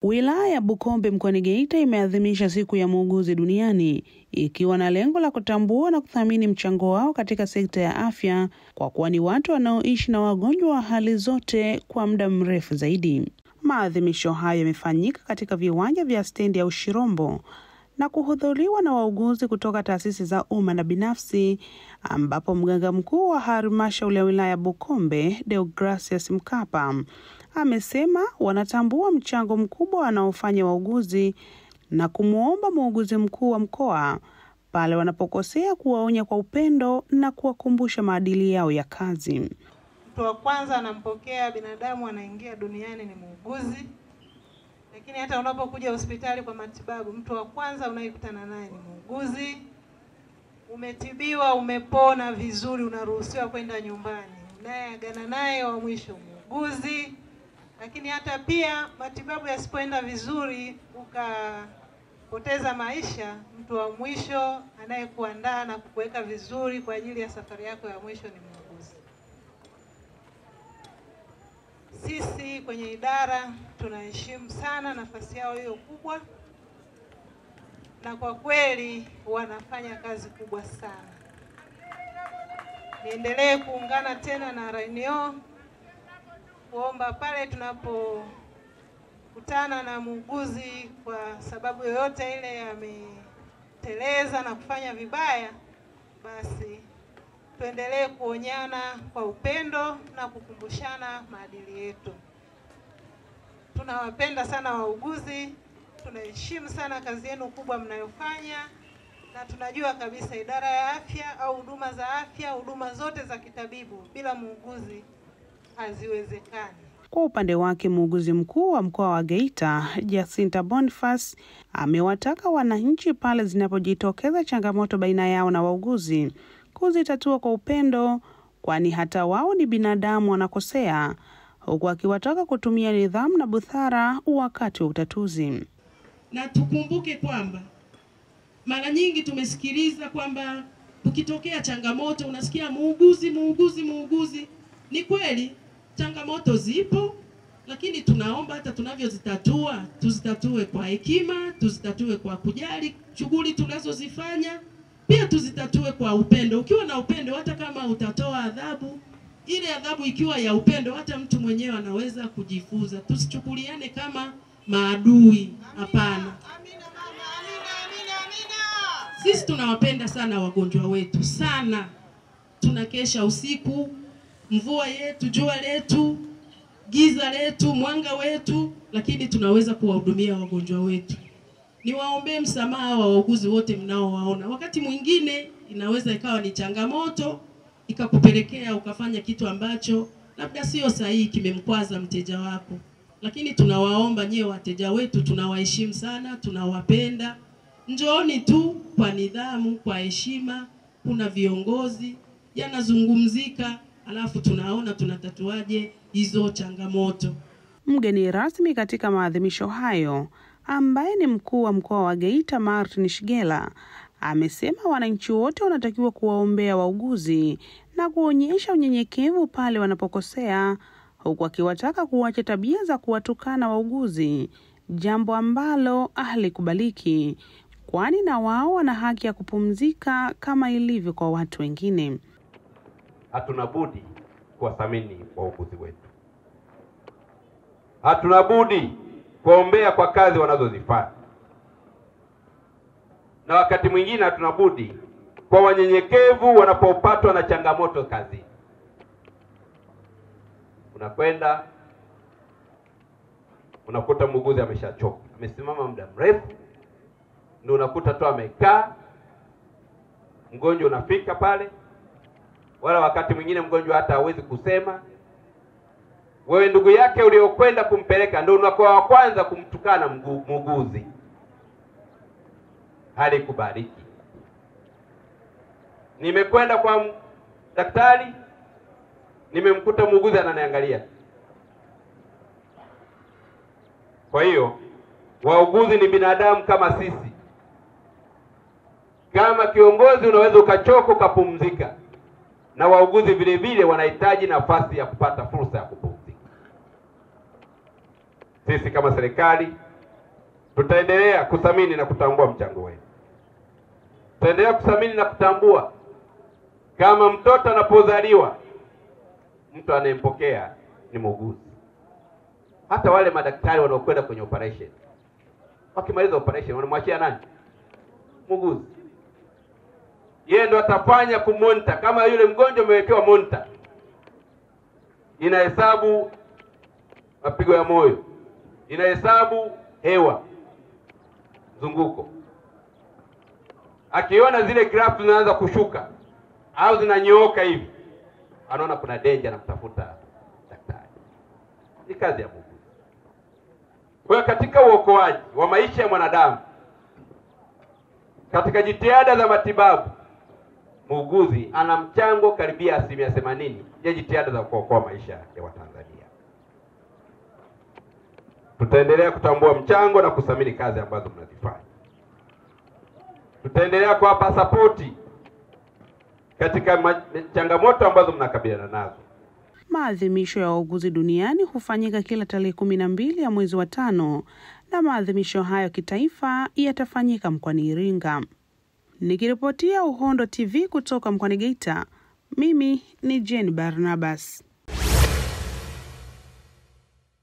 Wilaya ya Bukombe mkoani Geita imeadhimisha siku ya muuguzi duniani ikiwa na lengo la kutambua na kuthamini mchango wao katika sekta ya afya kwa kuwa ni watu wanaoishi na wagonjwa wa hali zote kwa muda mrefu zaidi. Maadhimisho hayo yamefanyika katika viwanja vya stendi ya Ushirombo na kuhudhuriwa na wauguzi kutoka taasisi za umma na binafsi, ambapo mganga mkuu wa halmashauri ya wilaya ya Bukombe Deogracius Mkapa amesema wanatambua mchango mkubwa wanaofanya wauguzi na kumuomba muuguzi mkuu wa mkoa pale wanapokosea kuwaonya kwa upendo na kuwakumbusha maadili yao ya kazi. Mtu wa kwanza anampokea binadamu anaingia duniani ni muuguzi. Lakini hata unapokuja hospitali kwa matibabu, mtu wa kwanza unayekutana naye ni muuguzi. Umetibiwa, umepona vizuri, unaruhusiwa kwenda nyumbani, unayeagana naye wa mwisho muuguzi. Lakini hata pia matibabu yasipoenda vizuri ukapoteza maisha, mtu wa mwisho anayekuandaa na kukuweka vizuri kwa ajili ya safari yako ya mwisho ni muuguzi. Sisi kwenye idara tunaheshimu sana nafasi yao hiyo kubwa, na kwa kweli wanafanya kazi kubwa sana. Niendelee kuungana tena na RNO kuomba pale tunapokutana na muuguzi kwa sababu yoyote ile ameteleza na kufanya vibaya, basi tuendelee kuonyana kwa upendo na kukumbushana maadili yetu. Tunawapenda sana wauguzi, tunaheshimu sana kazi yenu kubwa mnayofanya, na tunajua kabisa idara ya afya au huduma za afya, huduma zote za kitabibu bila muuguzi haziwezekani. Kwa upande wake muuguzi mkuu wa mkoa wa Geita, Jacinta Boniface, amewataka wananchi pale zinapojitokeza changamoto baina yao na wauguzi kuzitatua kwa upendo, kwani hata wao ni binadamu wanakosea, huku akiwataka kutumia nidhamu na busara wakati wa utatuzi. Na tukumbuke kwamba mara nyingi tumesikiliza kwamba ukitokea changamoto unasikia muuguzi. Ni kweli changamoto zipo, lakini tunaomba hata tunavyozitatua tuzitatue kwa hekima, tuzitatue kwa kujali shughuli tunazozifanya, pia tuzitatue kwa upendo. Ukiwa na upendo, hata kama utatoa adhabu, ile adhabu ikiwa ya upendo, hata mtu mwenyewe anaweza kujifunza. Tusichukuliane kama maadui, hapana. Sisi tunawapenda sana wagonjwa wetu sana. Tunakesha usiku, mvua yetu, jua letu, giza letu, mwanga wetu, lakini tunaweza kuwahudumia wagonjwa wetu. Niwaombee msamaha wa wauguzi wote mnaowaona. Wakati mwingine inaweza ikawa ni changamoto ikakupelekea ukafanya kitu ambacho labda sio sahihi, kimemkwaza mteja wako. Lakini tunawaomba nyewe wateja wetu, tunawaheshimu sana, tunawapenda. Njooni tu kwa nidhamu, kwa heshima, kuna viongozi yanazungumzika, alafu tunaona tunatatuaje hizo changamoto. Mgeni rasmi katika maadhimisho hayo, ambaye ni mkuu wa mkoa wa Geita Martin Shigela, amesema wananchi wote wanatakiwa kuwaombea wauguzi na kuonyesha unyenyekevu pale wanapokosea, huku akiwataka kuacha tabia za kuwatukana wauguzi, jambo ambalo halikubaliki, kwani na wao wana haki ya kupumzika kama ilivyo kwa watu wengine. Hatuna budi kuwathamini wauguzi wetu. Hatuna budi kuombea kwa kazi wanazozifanya. Na wakati mwingine hatuna budi kwa wanyenyekevu wanapopatwa na changamoto kazi. Unakwenda unakuta muuguzi ameshachoka, amesimama muda mrefu, ndio unakuta tu amekaa, mgonjwa unafika pale, wala wakati mwingine mgonjwa hata hawezi kusema. Wewe ndugu yake uliokwenda kumpeleka ndio unakuwa wa kwanza kumtukana muuguzi. Hali kubariki. Nimekwenda kwa daktari, nimemkuta muuguzi ananiangalia. Kwa hiyo wauguzi ni binadamu kama sisi. Kama kiongozi unaweza ukachoka ukapumzika, na wauguzi vile vile wanahitaji nafasi ya kupata fursa ya kupumzika. Sisi kama serikali Tutaendelea kuthamini na kutambua mchango wenu. Tutaendelea kuthamini na kutambua kama mtoto anapozaliwa, mtu anayempokea ni muuguzi. Hata wale madaktari wanaokwenda kwenye operation, wakimaliza operation wanamwachia nani? Muuguzi. Yeye ndo atafanya kumonita. Kama yule mgonjwa amewekewa monitor, inahesabu mapigo ya moyo, inahesabu hewa, mzunguko. Akiona zile grafu zinaanza kushuka au zinanyooka hivi, anaona kuna danger, anamtafuta daktari. Ni kazi ya muuguzi. Kwa katika uokoaji wa maisha ya mwanadamu, katika jitihada za matibabu, muuguzi ana mchango karibia 80% ya jitihada za kuokoa maisha ya Watanzania. Tutaendelea kutambua mchango na kuthamini kazi ambazo mnazifanya. Tutaendelea kuwapa sapoti katika changamoto ambazo mnakabiliana nazo. Maadhimisho ya wauguzi duniani hufanyika kila tarehe 12 ya mwezi wa 5, na maadhimisho hayo kitaifa yatafanyika mkoani Iringa. Nikiripotia Uhondo TV kutoka mkoani Geita, mimi ni Jane Barnabas.